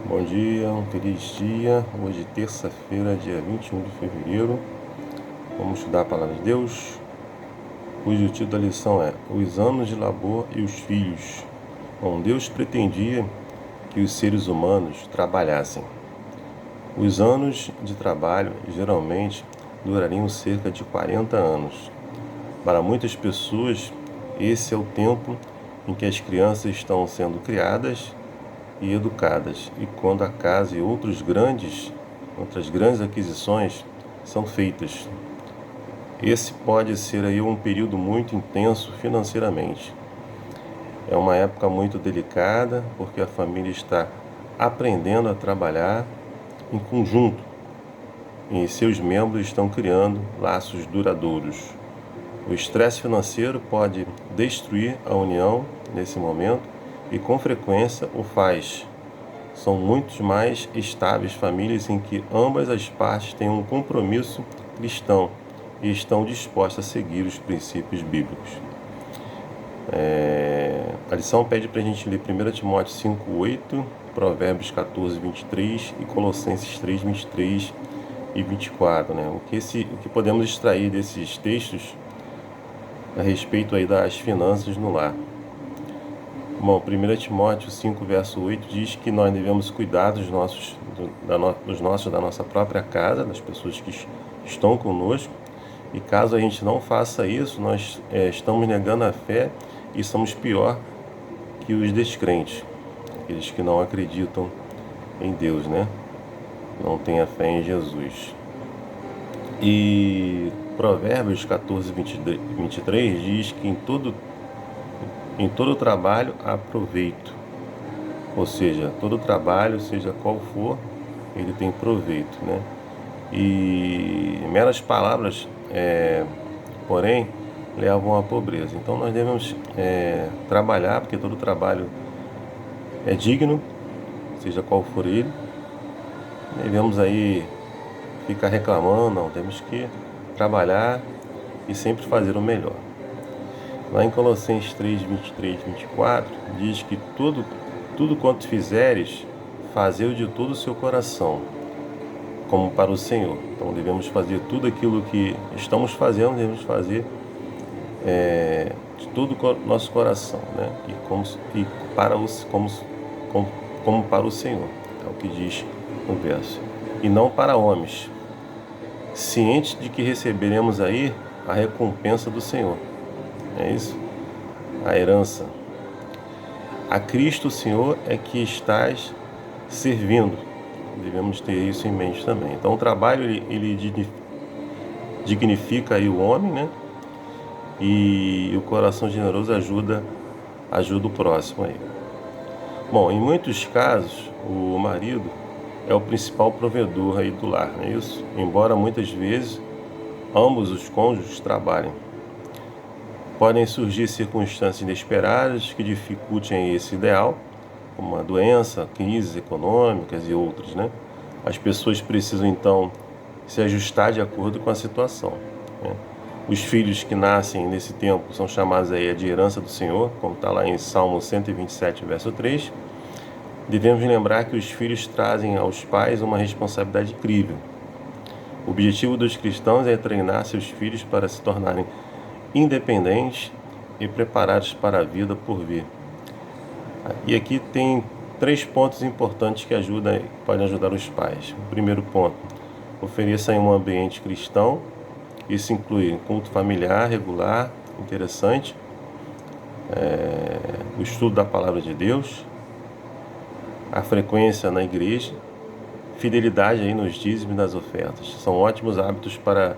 Bom dia, um feliz dia. Hoje, terça-feira, dia 21 de fevereiro. Vamos estudar a palavra de Deus, cujo título da lição é Os anos de labor e os filhos. Bom, Deus pretendia que os seres humanos trabalhassem. Os anos de trabalho geralmente durariam cerca de 40 anos. Para muitas pessoas, esse é o tempo em que as crianças estão sendo criadas e educadas, e quando a casa e outras grandes aquisições são feitas. Esse pode ser aí um período muito intenso financeiramente. É uma época muito delicada, porque a família está aprendendo a trabalhar em conjunto e seus membros estão criando laços duradouros. O estresse financeiro pode destruir a união nesse momento e com frequência o faz. São muito mais estáveis famílias em que ambas as partes têm um compromisso cristão e estão dispostas a seguir os princípios bíblicos. A lição pede para a gente ler 1 Timóteo 5:8, Provérbios 14:23 e Colossenses 3:23 e 24. O que podemos extrair desses textos a respeito aí das finanças no lar? Bom, 1 Timóteo 5, verso 8 diz que nós devemos cuidar da nossa própria casa, das pessoas que estão conosco, e caso a gente não faça isso, nós estamos negando a fé e somos pior que os descrentes, aqueles que não acreditam em Deus, não têm a fé em Jesus. E Provérbios 14:23 diz que em todo trabalho há proveito. Ou seja, todo trabalho, seja qual for, ele tem proveito, E meras palavras, porém, levam à pobreza. Então nós devemos trabalhar, porque todo trabalho é digno, seja qual for ele. Devemos aí ficar reclamando, não, temos que trabalhar e sempre fazer o melhor. Lá em Colossenses 3:23 e 24, diz que tudo quanto fizeres, fazei-o de todo o seu coração, como para o Senhor. Então devemos fazer tudo aquilo que estamos fazendo, devemos fazer de todo o nosso coração, como para o Senhor, é o que diz o verso, e não para homens, cientes de que receberemos aí a recompensa do Senhor. É isso, a herança. A Cristo, o Senhor, é que estás servindo. Devemos ter isso em mente também. Então, o trabalho, ele dignifica aí o homem, E o coração generoso ajuda o próximo aí. Bom, em muitos casos, o marido é o principal provedor aí do lar, não é isso? Embora muitas vezes ambos os cônjuges trabalhem. Podem surgir circunstâncias inesperadas que dificultem esse ideal, como uma doença, crises econômicas e outras, As pessoas precisam, então, se ajustar de acordo com a situação, Os filhos que nascem nesse tempo são chamados aí de herança do Senhor, como está lá em Salmo 127, verso 3. Devemos lembrar que os filhos trazem aos pais uma responsabilidade incrível. O objetivo dos cristãos é treinar seus filhos para se tornarem independentes e preparados para a vida por vir. E aqui tem 3 pontos importantes que podem ajudar os pais. O primeiro ponto, ofereça um ambiente cristão. Isso inclui culto familiar regular, interessante, o estudo da palavra de Deus, a frequência na igreja, fidelidade aí nos dízimos e nas ofertas. São ótimos hábitos para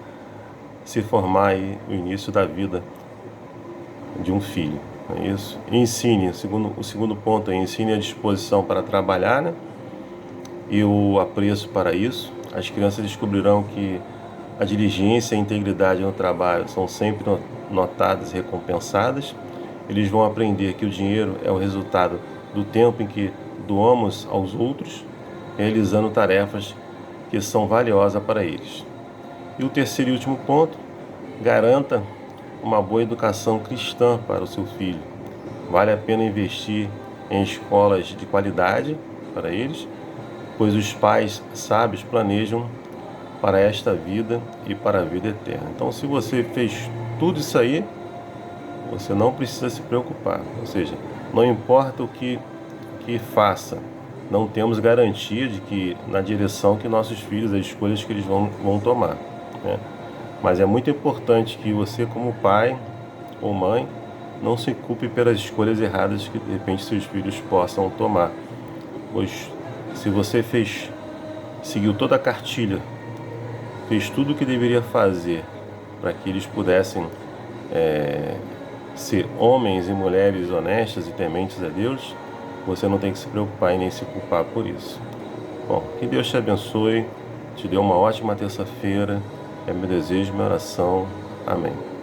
se formar aí o início da vida de um filho, não é isso? E ensine, o segundo ponto é ensine a disposição para trabalhar, e o apreço para isso. As crianças descobrirão que a diligência e a integridade no trabalho são sempre notadas e recompensadas. Eles vão aprender que o dinheiro é o resultado do tempo em que doamos aos outros, realizando tarefas que são valiosas para eles. E o terceiro e último ponto, garanta uma boa educação cristã para o seu filho. Vale a pena investir em escolas de qualidade para eles, pois os pais sábios planejam para esta vida e para a vida eterna. Então, se você fez tudo isso aí, você não precisa se preocupar. Ou seja, não importa o que faça, não temos garantia de que na direção que nossos filhos, as escolhas que eles vão tomar, né? Mas é muito importante que você, como pai ou mãe, não se culpe pelas escolhas erradas que de repente seus filhos possam tomar. Pois se você seguiu toda a cartilha, fez tudo o que deveria fazer para que eles pudessem ser homens e mulheres honestas e tementes a Deus, você não tem que se preocupar e nem se culpar por isso. Bom, que Deus te abençoe, te dê uma ótima terça-feira, é meu desejo, minha oração. Amém.